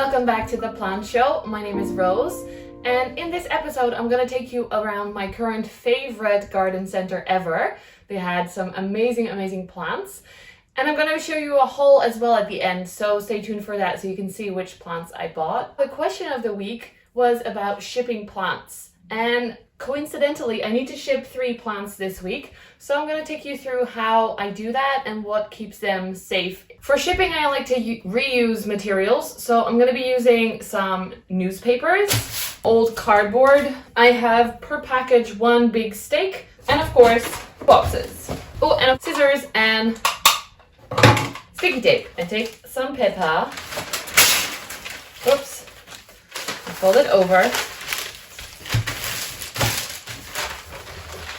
Welcome back to the Plant Show. My name is Rose, and in this episode I'm going to take you around my current favorite garden center ever. They had some amazing plants, and I'm going to show you a haul as well at the end, so stay tuned for that so you can see which plants I bought. The question of the week was about shipping plants, and coincidentally I need to ship 3 plants this week, so I'm going to take you through how I do that and what keeps them safe. For shipping, I like to reuse materials, so I'm going to be using some newspapers, old cardboard. I have per package 1 big stick, and of course boxes. Oh, and scissors and sticky tape. I take some paper, oops, fold it over,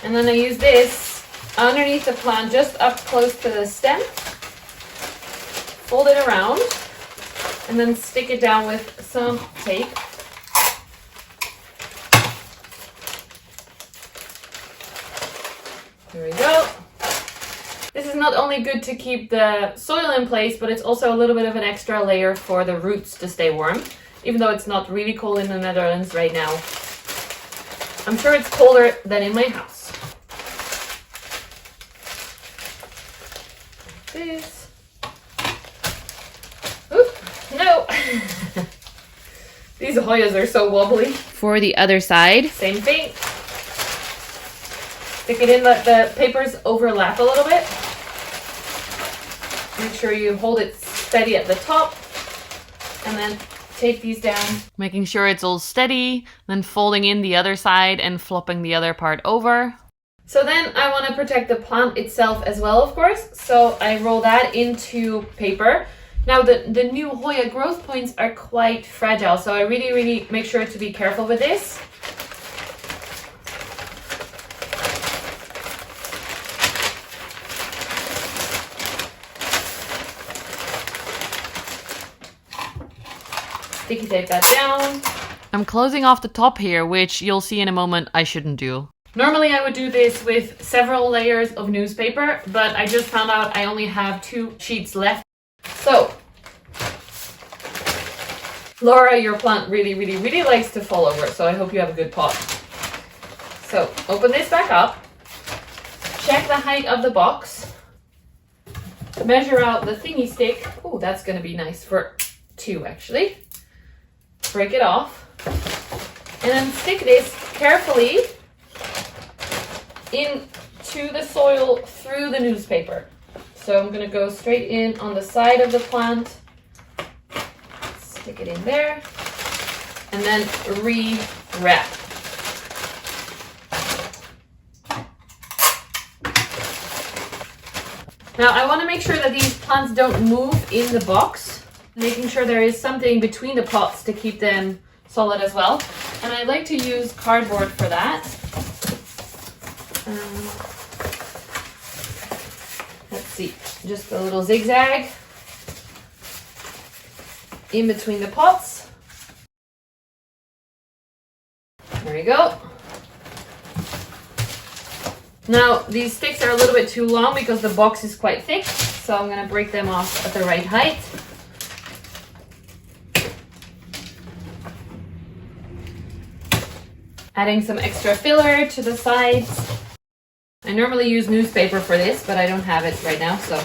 and then I use this underneath the plant, just up close to the stem. Fold it around and then stick it down with some tape. There we go. This is not only good to keep the soil in place, but it's also a little bit of an extra layer for the roots to stay warm, even though it's not really cold in the Netherlands right now. I'm sure it's colder than in my house. Like this. No! These Hoyas are so wobbly. For the other side, same thing. Stick it in, let the papers overlap a little bit. Make sure you hold it steady at the top. And then tape these down. Making sure it's all steady. Then folding in the other side and flopping the other part over. So then I want to protect the plant itself as well, of course. So I roll that into paper. Now the new Hoya growth points are quite fragile, so I really make sure to be careful with this. Sticky tape that down. I'm closing off the top here, which you'll see in a moment I shouldn't do. Normally I would do this with several layers of newspaper, but I just found out I only have 2 sheets left. So, Laura, your plant really likes to fall over, so I hope you have a good pot. So, open this back up, check the height of the box, measure out the thingy stick. Oh, that's going to be nice for 2 actually. Break it off, and then stick this carefully into the soil through the newspaper. So I'm going to go straight in on the side of the plant, stick it in there, and then re-wrap. Now I want to make sure that these plants don't move in the box, making sure there is something between the pots to keep them solid as well. And I like to use cardboard for that. Let's see, just a little zigzag in between the pots. There we go. Now these sticks are a little bit too long because the box is quite thick, so I'm going to break them off at the right height. Adding some extra filler to the sides. I normally use newspaper for this, but I don't have it right now, so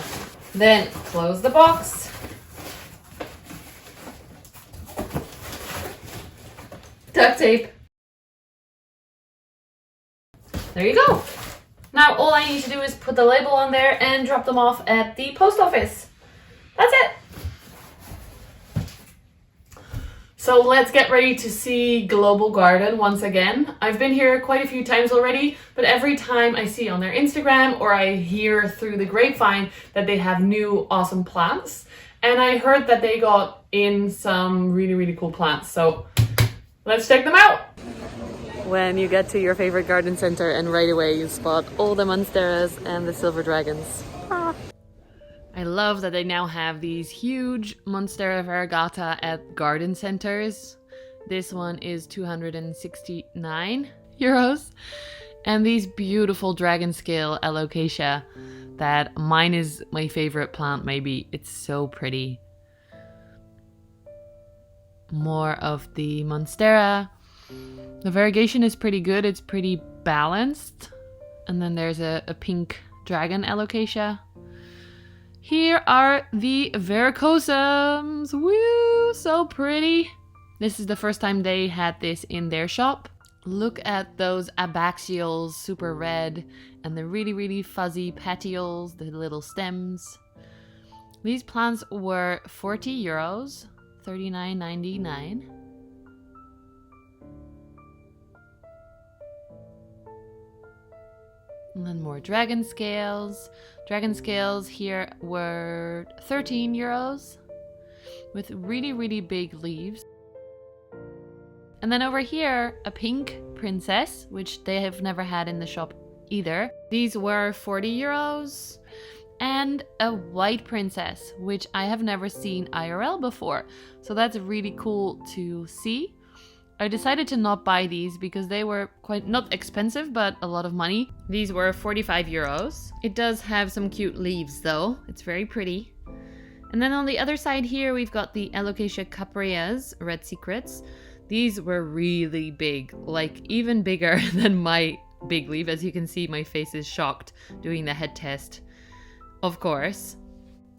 then close the box. Duct tape. There you go. Now all I need to do is put the label on there and drop them off at the post office. That's it. So let's get ready to see Global Garden once again. I've been here quite a few times already, but every time I see on their Instagram or I hear through the grapevine that they have new awesome plants. And I heard that they got in some really cool plants. So let's check them out. When you get to your favorite garden center and right away you spot all the monsteras and the silver dragons. Ah. I love that they now have these huge Monstera variegata at garden centers. This one is 269 euros. And these beautiful dragon scale alocasia that mine is my favorite plant maybe. It's so pretty. more of the monstera. The variegation is pretty good. It's pretty balanced. And then there's a pink dragon alocasia. Here are the varicosums. Woo, so pretty. This is the first time they had this in their shop. Look at those abaxials, super red, and the really, really fuzzy petioles, the little stems. These plants were €40, $39.99. And then more dragon scales. Dragon scales here were €13 with really, really big leaves. And then over here, a pink princess, which they have never had in the shop either. These were €40. And a white princess, which I have never seen IRL before. So that's really cool to see. I decided to not buy these because they were quite not expensive, but a lot of money. These were €45. It does have some cute leaves though. It's very pretty. And then on the other side here, we've got the Alocasia capreas, Red Secrets. These were really big, like even bigger than my big leaf. As you can see, my face is shocked doing the head test, of course.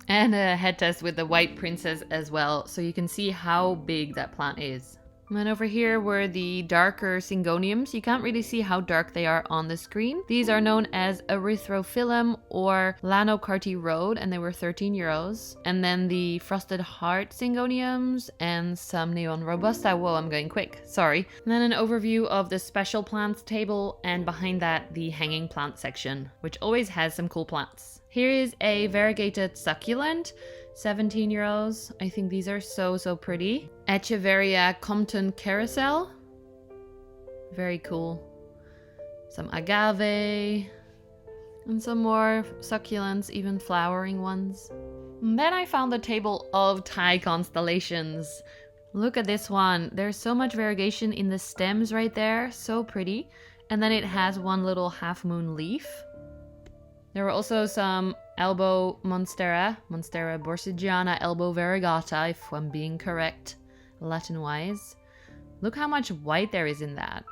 And a head test with the white princess as well, so you can see how big that plant is. And then over here were the darker syngoniums. You can't really see how dark they are on the screen. These are known as Erythrophyllum or Lanocarty and they were €13. And then the frosted heart syngoniums and some neon robusta. Whoa, I'm going quick, sorry. And then an overview of the special plants table, and behind that the hanging plant section, which always has some cool plants. Here is a variegated succulent, €17. I think these are so pretty. Echeveria Compton Carousel. Very cool. Some agave. And some more succulents, even flowering ones. And then I found the table of Thai constellations. Look at this one. There's so much variegation in the stems right there. So pretty. And then it has one little half moon leaf. There were also some elbow Monstera borsigiana elbow variegata, if I'm being correct Latin-wise. Look how much white there is in that.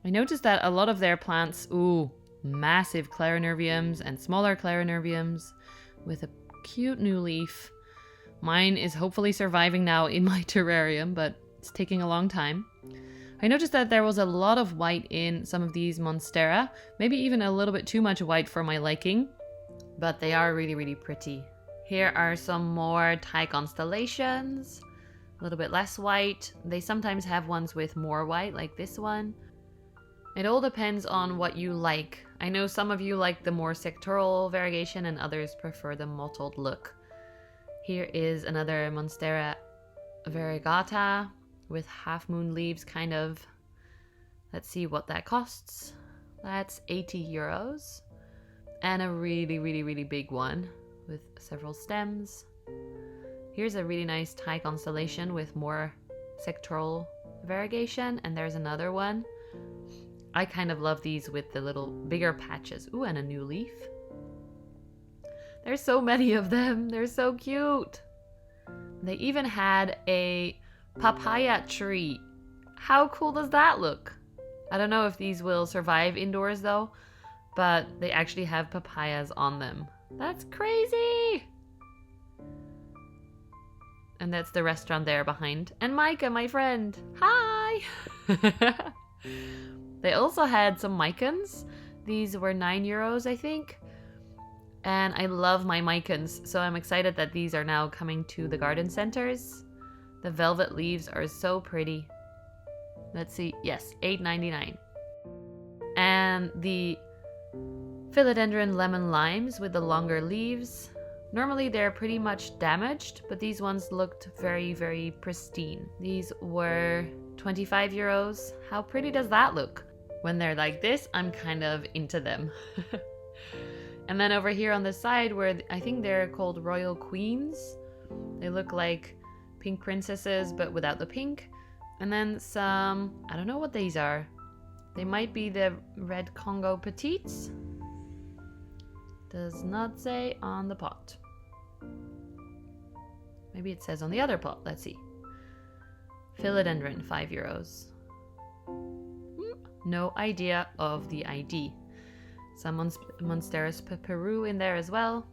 I noticed that a lot of their plants, massive clarinerviums and smaller clarinerviums with a cute new leaf. Mine is hopefully surviving now in my terrarium, but it's taking a long time. I noticed that there was a lot of white in some of these Monstera, maybe even a little bit too much white for my liking, but they are really, really pretty. Here are some more Thai constellations, a little bit less white. They sometimes have ones with more white, like this one. It all depends on what you like. I know some of you like the more sectoral variegation and others prefer the mottled look. Here is another Monstera variegata with half moon leaves, kind of. Let's see what that costs. That's €80. And a really, really, really big one with several stems. Here's a really nice Thai constellation with more sectoral variegation, and there's another one. I kind of love these with the little bigger patches. Ooh, and a new leaf. There's so many of them. They're so cute. They even had a papaya tree. How cool does that look? I don't know if these will survive indoors though, but they actually have papayas on them. That's crazy! And that's the restaurant there behind. And Micah, my friend. Hi! They also had some micans. These were €9, I think. And I love my micans, so I'm excited that these are now coming to the garden centers. The velvet leaves are so pretty. Let's see. Yes, $8.99. And the philodendron lemon limes with the longer leaves. Normally they're pretty much damaged, but these ones looked very, very pristine. These were €25. How pretty does that look? When they're like this, I'm kind of into them. And then over here on the side, where I think they're called royal queens. They look like pink princesses, but without the pink. And then some, I don't know what these are. They might be the red Congo petites. Does not say on the pot. Maybe it says on the other pot. Let's see. Philodendron, €5. No idea of the ID. Some Monsteris peperu in there as well.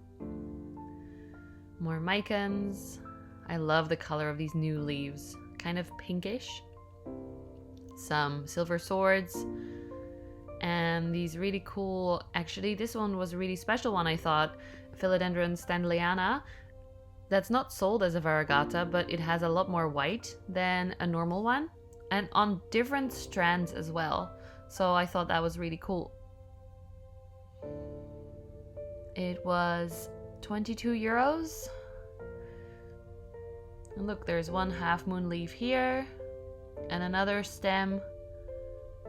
More Mycans. I love the color of these new leaves. Kind of pinkish. Some silver swords. And these really cool, actually this one was a really special one I thought. Philodendron stanleyana. That's not sold as a variegata, but it has a lot more white than a normal one. And on different strands as well. So I thought that was really cool. It was €22. And look, there's one half moon leaf here. And another stem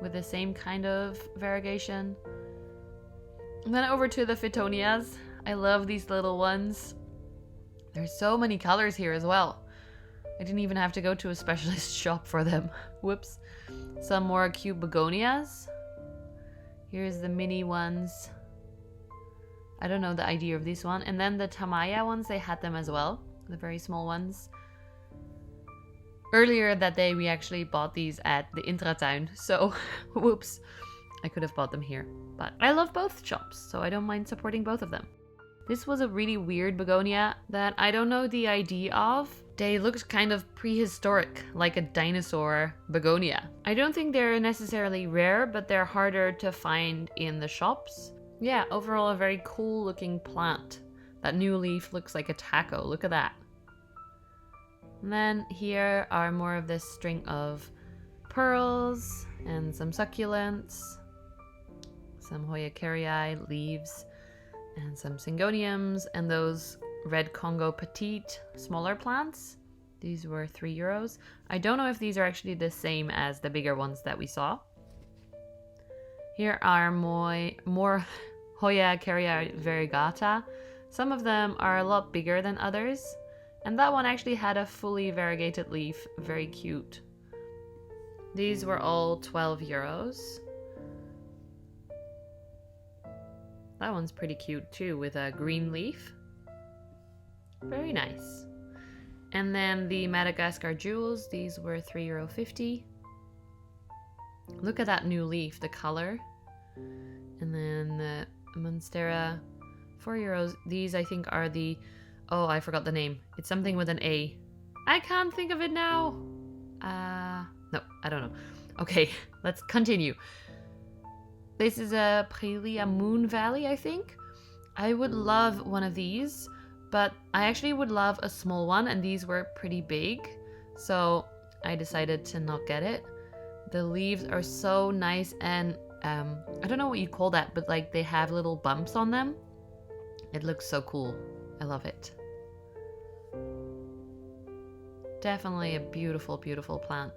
with the same kind of variegation. And then over to the Phytonias. I love these little ones. There's so many colors here as well. I didn't even have to go to a specialist shop for them. Whoops. Some more cute begonias. Here's the mini ones. I don't know the idea of this one. And then the Tamaya ones, they had them as well. The very small ones. Earlier that day, we actually bought these at the Intratuin. So, whoops. I could have bought them here. But I love both shops, so I don't mind supporting both of them. This was a really weird begonia that I don't know the idea of. They looked kind of prehistoric, like a dinosaur begonia. I don't think they're necessarily rare, but they're harder to find in the shops. Yeah, overall a very cool looking plant. That new leaf looks like a taco, look at that. And then here are more of this string of pearls and some succulents. Some HOYAAA leaves and some syngoniums and those red Congo petite smaller plants. These were €3. I don't know if these are actually the same as the bigger ones that we saw. Here are more HOYAAA variegata. Some of them are a lot bigger than others. And that one actually had a fully variegated leaf. Very cute. These were all €12. That one's pretty cute too, with a green leaf. Very nice. And then the Madagascar jewels, these were €3.50. Look at that new leaf, the color. And then the Monstera, €4. These I think are the, oh, I forgot the name. It's something with an A. I can't think of it now. No, I don't know. Okay, let's continue. This is a Prelia Moon Valley, I think. I would love one of these, but I actually would love a small one, and these were pretty big, so I decided to not get it. The leaves are so nice, and I don't know what you call that, but like they have little bumps on them. It looks so cool. I love it. Definitely a beautiful, beautiful plant.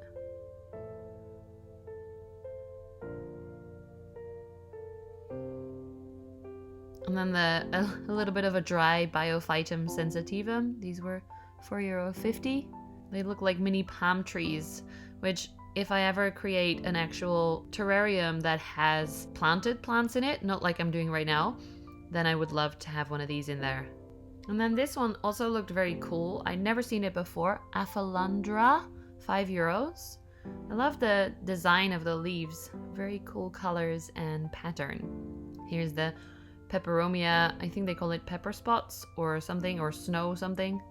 And then a little bit of a dry Biophytum sensitivum. These were €4.50. They look like mini palm trees, which if I ever create an actual terrarium that has planted plants in it, not like I'm doing right now, then I would love to have one of these in there. And then this one also looked very cool. I'd never seen it before. Aphelandra, €5. I love the design of the leaves. Very cool colors and pattern. Here's the Peperomia, I think they call it pepper spots or something, or snow something.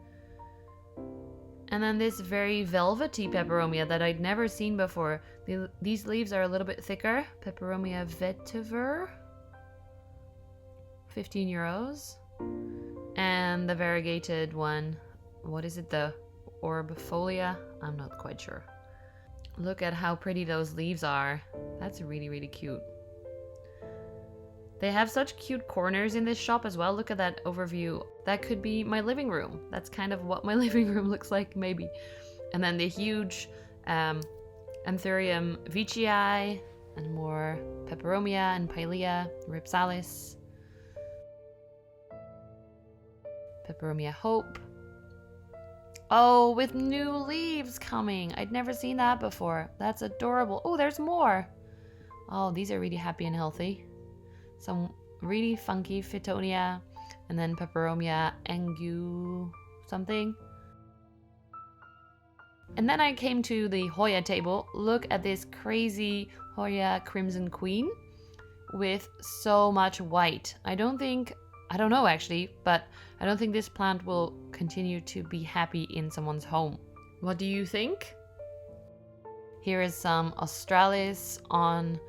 And then this very velvety Peperomia that I'd never seen before. These leaves are a little bit thicker. Peperomia vetiver, €15. And the variegated one, what is it, the orbifolia? I'm not quite sure. Look at how pretty those leaves are. That's really, really cute. They have such cute corners in this shop as well. Look at that overview. That could be my living room. That's kind of what my living room looks like, maybe. And then the huge Anthurium veitchii and more Peperomia and Pilea ripsalis. Peperomia hope. Oh, with new leaves coming. I'd never seen that before. That's adorable. Oh, there's more. Oh, these are really happy and healthy. Some really funky Phytonia, and then Peperomia angu something. And then I came to the Hoya table. Look at this crazy Hoya Crimson Queen with so much white. I don't know actually, but I don't think this plant will continue to be happy in someone's home. What do you think? Here is some Australis on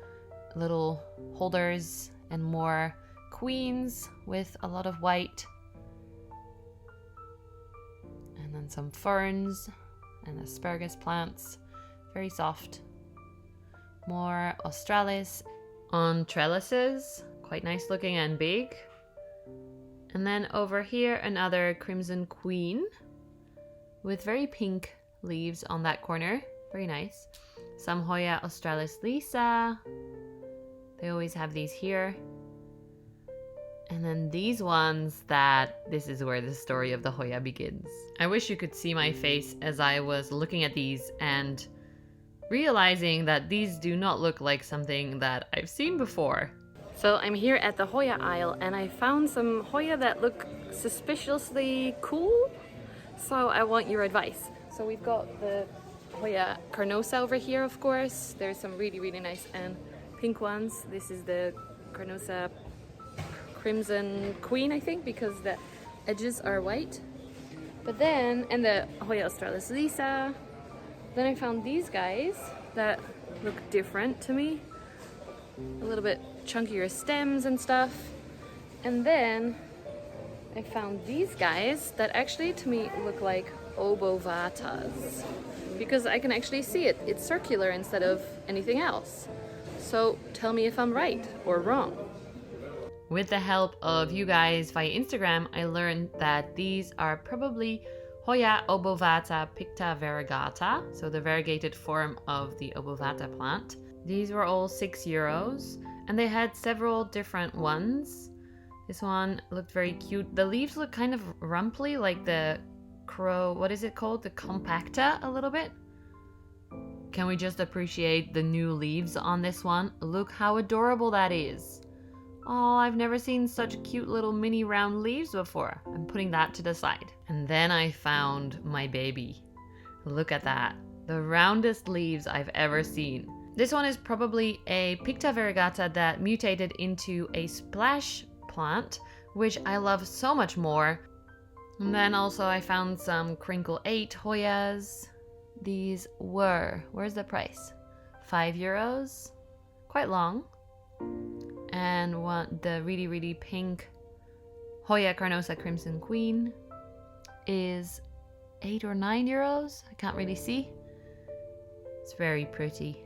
little holders and more queens with a lot of white. And then some ferns and asparagus plants, very soft. More Australis on trellises, quite nice looking and big. And then over here another Crimson Queen with very pink leaves on that corner, very nice. Some Hoya Australis Lisa, they always have these here. And then these ones this is where the story of the Hoya begins. I wish you could see my face as I was looking at these and realizing that these do not look like something that I've seen before. So I'm here at the Hoya aisle and I found some Hoya that look suspiciously cool. So I want your advice. So we've got the Hoya Carnosa over here, of course. There's some really, really nice and pink ones. This is the Carnosa Crimson Queen, I think, because the edges are white. But then, and the Hoya Australis Lisa. Then I found these guys that look different to me. A little bit chunkier stems and stuff. And then I found these guys that actually to me look like obovatas. Because I can actually see it. It's circular instead of anything else. So tell me if I'm right or wrong. With the help of you guys via Instagram, I learned that these are probably Hoya obovata picta variegata, so the variegated form of the obovata plant. These were all €6, and they had several different ones. This one looked very cute. The leaves look kind of rumply, like the what is it called? The compacta a little bit. Can we just appreciate the new leaves on this one? Look how adorable that is. Oh, I've never seen such cute little mini round leaves before. I'm putting that to the side. And then I found my baby. Look at that. The roundest leaves I've ever seen. This one is probably a Picta variegata that mutated into a splash plant, which I love so much more. And then also I found some Crinkle 8 Hoyas. These where's the price? €5. Quite long. And the really, really pink Hoya Carnosa Crimson Queen is €8 or €9. I can't really see. It's very pretty.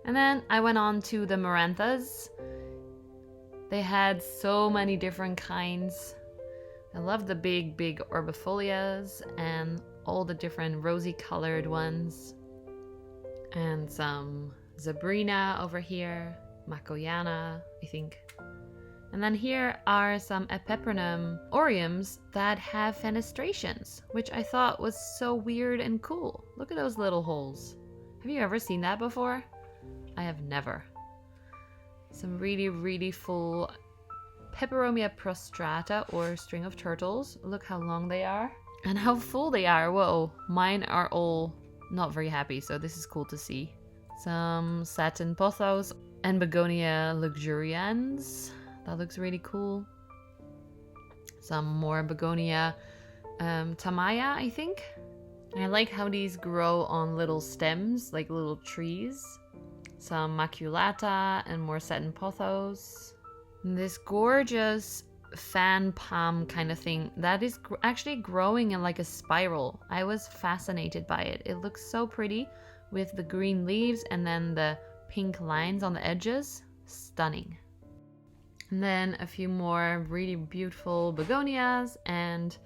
And then I went on to the Maranthas. They had so many different kinds. I love the big, big orbifolias and all the different rosy colored ones. And some Zabrina over here. Makoyana, I think. And then here are some Epiprenum Oriums that have fenestrations, which I thought was so weird and cool. Look at those little holes. Have you ever seen that before? I have never. Some really, really full Peperomia prostrata, or string of turtles. Look how long they are and how full they are. Whoa, mine are all not very happy, so this is cool to see. Some satin pothos and Begonia luxurians. That looks really cool. Some more Begonia tamaya, I think. I like how these grow on little stems, like little trees. Some maculata and more satin pothos. And this gorgeous fan palm kind of thing that is actually growing in like a spiral. I was fascinated by it. It looks so pretty with the green leaves and then the pink lines on the edges. Stunning. And then a few more really beautiful begonias, and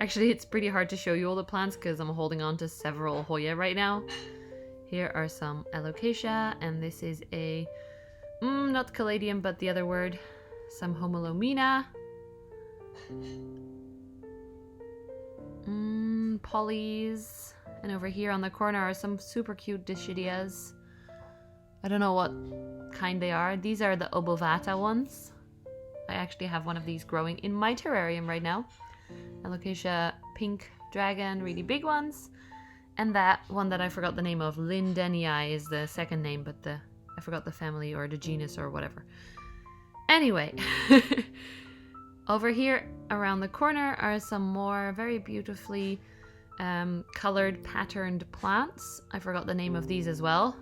actually it's pretty hard to show you all the plants because I'm holding on to several Hoya right now. Here are some alocasia, and this is a not caladium but the other word. Some homolomina, polys, and over here on the corner are some super cute dischidias. I don't know what kind they are. These are the obovata ones. I actually have one of these growing in my terrarium right now. Alocasia pink dragon, really big ones. And that one that I forgot the name of, Lindenii, is the second name, but I forgot the family or the genus or whatever. Anyway, over here around the corner are some more very beautifully colored patterned plants. I forgot the name of these as well.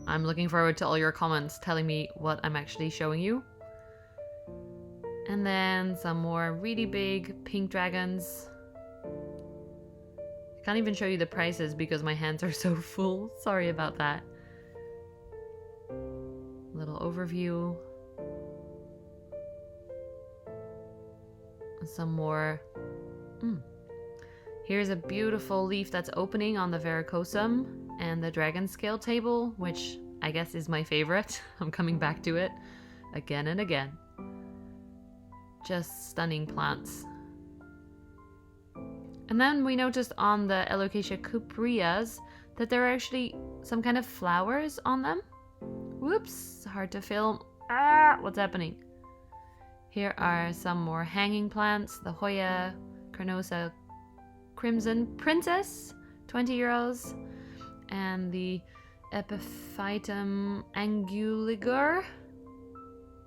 I'm looking forward to all your comments telling me what I'm actually showing you. And then some more really big pink dragons. I can't even show you the prices because my hands are so full. Sorry about that. Little overview. Some more. Here's a beautiful leaf that's opening on the Verrucosum and the dragon scale table, which I guess is my favorite. I'm coming back to it again and again. Just stunning plants. And then we noticed on the Alocasia cupreas that there are actually some kind of flowers on them. Whoops, hard to film. What's happening? Here are some more hanging plants. The Hoya carnosa Crimson Princess, 20 euros. And the Epiphytum anguliger.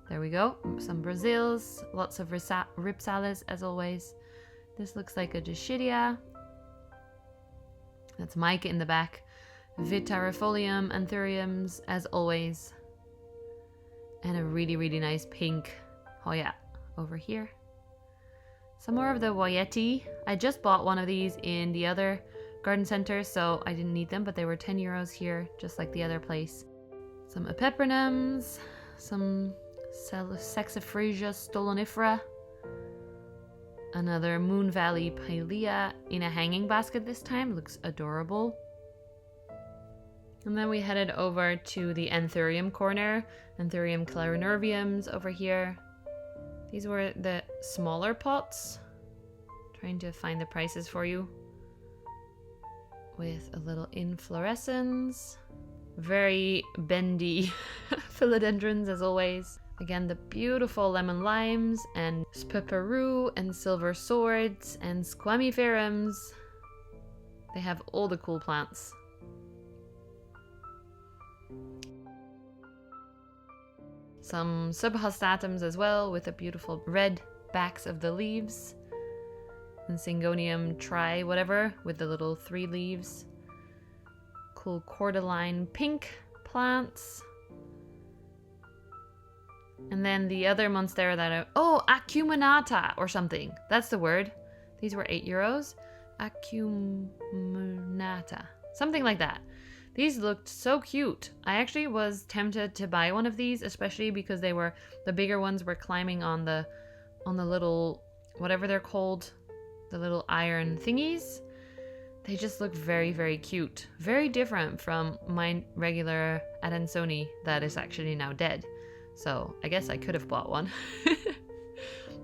There we go. Some Brazils, lots of Ripsalis as always. This looks like a Dischidia. That's Mike in the back. Vitarifolium, Anthuriums as always. And a really, really nice pink Hoya over here. Some more of the Waieti. I just bought one of these in the other garden center, so I didn't need them, but they were 10 euros here, just like the other place. Some Epeprynums, some Saxifraga stolonifera, another Moon Valley Pilea in a hanging basket this time. Looks adorable. And then we headed over to the Anthurium corner. Anthurium clarinerviums over here. These were the smaller pots. Trying to find the prices for you. With a little inflorescence. Very bendy philodendrons as always. Again, the beautiful lemon limes and Spuperu and silver swords and squamiferums. They have all the cool plants. Some subhostatums as well with the beautiful red backs of the leaves. And Syngonium tri whatever with the little 3 leaves. Cool cordyline pink plants. And then the other monstera that acuminata or something. That's the word. These were 8 euros. Acuminata. Something like that. These looked so cute. I actually was tempted to buy one of these, especially because the bigger ones were climbing on the little, whatever they're called, the little iron thingies. They just look very, very cute. Very different from my regular Adansoni that is actually now dead. So I guess I could have bought one.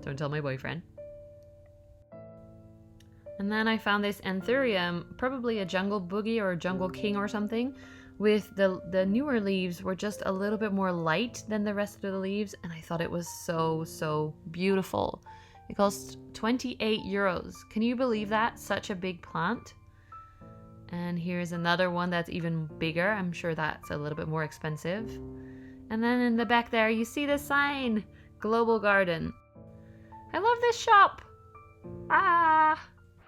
Don't tell my boyfriend. And then I found this Anthurium, probably a jungle boogie or a jungle king or something, with the newer leaves were just a little bit more light than the rest of the leaves, and I thought it was so beautiful. It cost 28 euros. Can you believe that? Such a big plant. And here's another one that's even bigger. I'm sure that's a little bit more expensive. And then in the back there, you see the sign, Global Garden. I love this shop.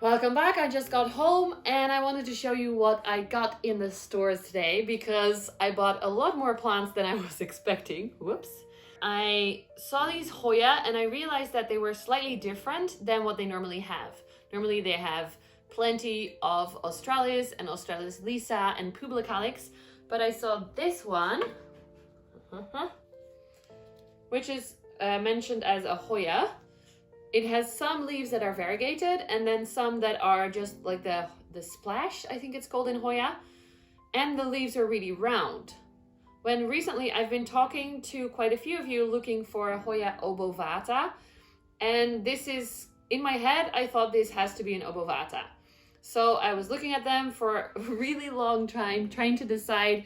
Welcome back. I just got home and I wanted to show you what I got in the stores today because I bought a lot more plants than I was expecting. Whoops. I saw these Hoya and I realized that they were slightly different than what they normally have. Normally they have plenty of Australis and Australis lisa and Publicalyx, but I saw this one, which is mentioned as a Hoya. It has some leaves that are variegated and then some that are just like the splash, I think it's called in Hoya. And the leaves are really round. When recently I've been talking to quite a few of you looking for a Hoya obovata. And this is, in my head, I thought this has to be an obovata. So I was looking at them for a really long time, trying to decide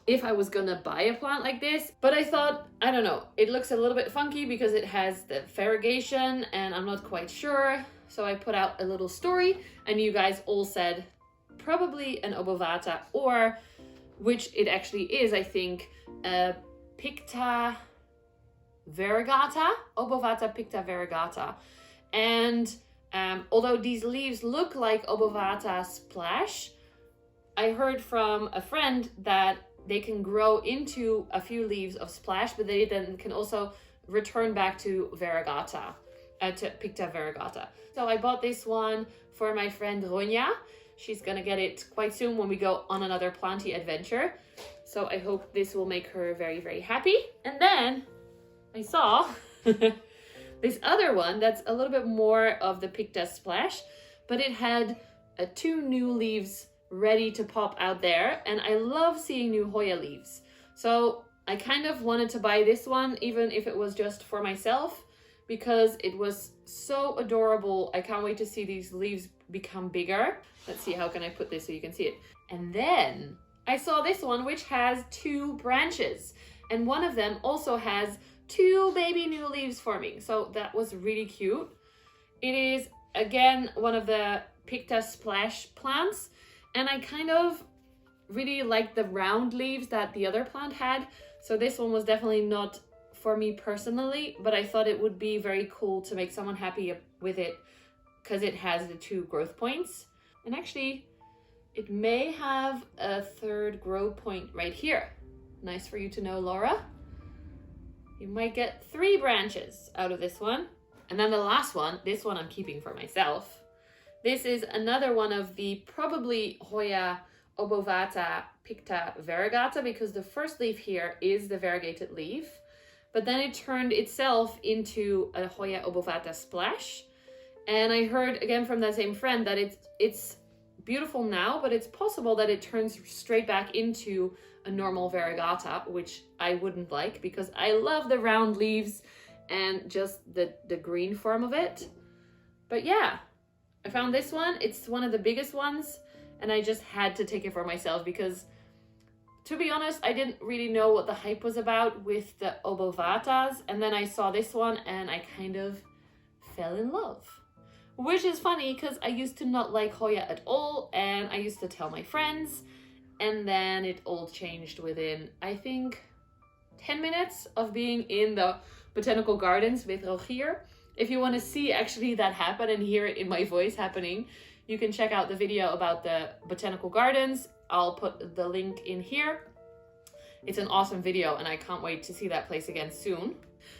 if I was gonna buy a plant like this, but I thought, I don't know, it looks a little bit funky because it has the variegation and I'm not quite sure. So I put out a little story and you guys all said probably an obovata, or which it actually is, I think, a picta variegata, obovata picta variegata. And although these leaves look like obovata splash, I heard from a friend that they can grow into a few leaves of splash, but they then can also return back to variegata, to picta variegata. So I bought this one for my friend Hoya. She's gonna get it quite soon when we go on another planty adventure. So I hope this will make her very, very happy. And then I saw this other one that's a little bit more of the picta splash, but it had 2 new leaves ready to pop out there. And I love seeing new Hoya leaves. So I kind of wanted to buy this one, even if it was just for myself, because it was so adorable. I can't wait to see these leaves become bigger. Let's see, how can I put this so you can see it? And then I saw this one, which has 2 branches, and one of them also has 2 baby new leaves forming. So that was really cute. It is, again, one of the picta splash plants, and I kind of really like the round leaves that the other plant had. So this one was definitely not for me personally, but I thought it would be very cool to make someone happy with it because it has the 2 growth points. And actually, it may have a 3rd growth point right here. Nice for you to know, Laura. You might get 3 branches out of this one. And then the last one, this one I'm keeping for myself. This is another one of the probably Hoya obovata picta variegata, because the first leaf here is the variegated leaf, but then it turned itself into a Hoya obovata splash. And I heard again from that same friend that it's beautiful now, but it's possible that it turns straight back into a normal variegata, which I wouldn't like because I love the round leaves and just the green form of it. But yeah, I found this one. It's one of the biggest ones, and I just had to take it for myself because, to be honest, I didn't really know what the hype was about with the obovatas, and then I saw this one and I kind of fell in love. Which is funny because I used to not like Hoya at all, and I used to tell my friends, and then it all changed within, I think, 10 minutes of being in the botanical gardens with Rogier. If you want to see actually that happen and hear it in my voice happening, you can check out the video about the botanical gardens. I'll put the link in here. It's an awesome video and I can't wait to see that place again soon.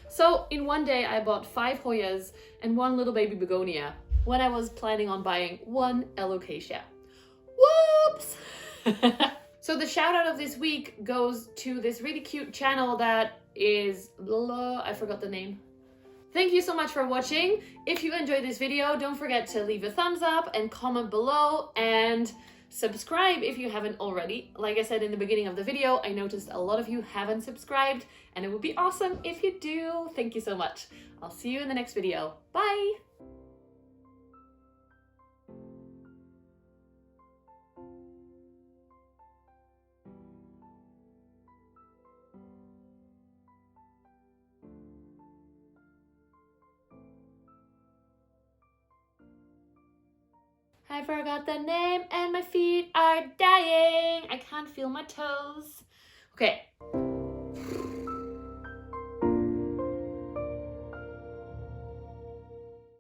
So in one day I bought 5 Hoyas and 1 little baby begonia when I was planning on buying 1 alocasia. Whoops! So the shout out of this week goes to this really cute channel that is, I forgot the name. Thank you so much for watching. If you enjoyed this video, don't forget to leave a thumbs up and comment below, and subscribe if you haven't already. Like I said in the beginning of the video, I noticed a lot of you haven't subscribed, and it would be awesome if you do. Thank you so much. I'll see you in the next video. Bye! I forgot the name and my feet are dying. I can't feel my toes. Okay.